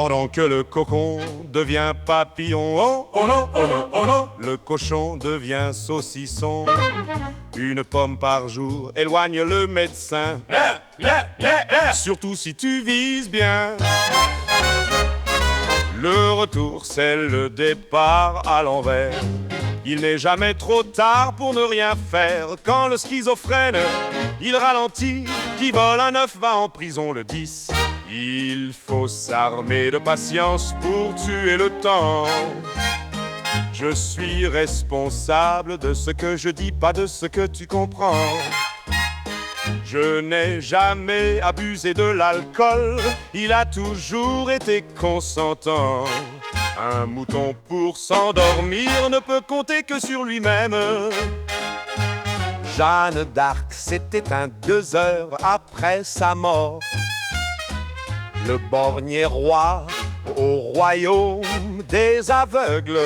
Pendant que le cocon devient papillon, oh, oh non, oh non, oh non, le cochon devient saucisson. Une pomme par jour éloigne le médecin, surtout si tu vises bien. Le retour, c'est le départ à l'envers. Il n'est jamais trop tard pour ne rien faire. Quand le schizophrène, il ralentit, qui vole un œuf va en prison le 10. Il faut s'armer de patience pour tuer le temps. Je suis responsable de ce que je dis, pas de ce que tu comprends. Je n'ai jamais abusé de l'alcool, il a toujours été consentant. Un mouton pour s'endormir ne peut compter que sur lui-même. Jeanne d'Arc s'est éteinte 2 heures après sa mort. Le borgné roi au royaume des aveugles.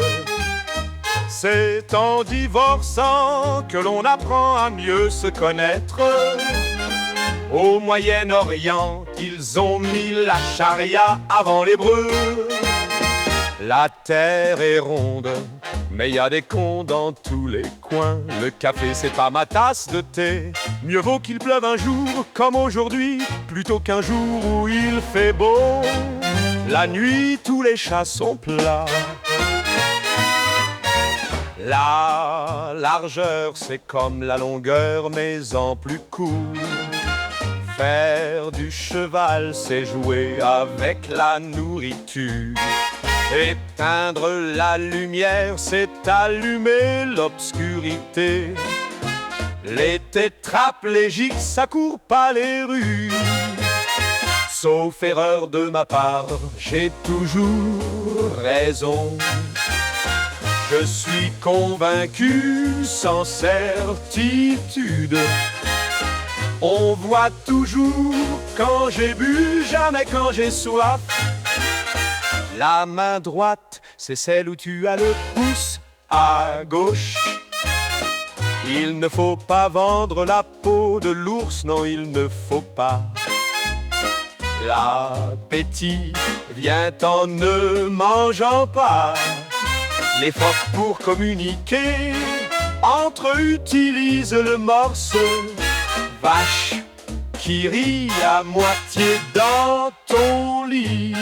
C'est en divorçant que l'on apprend à mieux se connaître. Au Moyen-Orient, ils ont mis la charia avant l'hébreu. La terre est ronde, mais y a des cons dans tous les coins. Le café, c'est pas ma tasse de thé. Mieux vaut qu'il pleuve un jour comme aujourd'hui, plutôt qu'un jour où il fait beau. La nuit, tous les chats sont plats. La largeur, c'est comme la longueur, mais en plus court. Faire du cheval, c'est jouer avec la nourriture. Éteindre la lumière, c'est allumer l'obscurité. Les tétraplégiques, ça court pas les rues. Sauf erreur de ma part, j'ai toujours raison. Je suis convaincu sans certitude. On voit toujours quand j'ai bu, jamais quand j'ai soif. La main droite, c'est celle où tu as le pouce à gauche. Il ne faut pas vendre la peau de l'ours, non, il ne faut pas. L'appétit vient en ne mangeant pas. L'effort pour communiquer entre eux utilise le morse. Vache qui rit à moitié dans ton lit.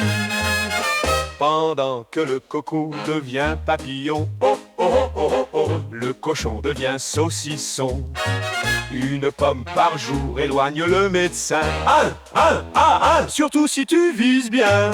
Pendant que le coco devient papillon, oh, oh, oh, oh, oh, le cochon devient saucisson. Une pomme par jour éloigne le médecin. Surtout si tu vises bien.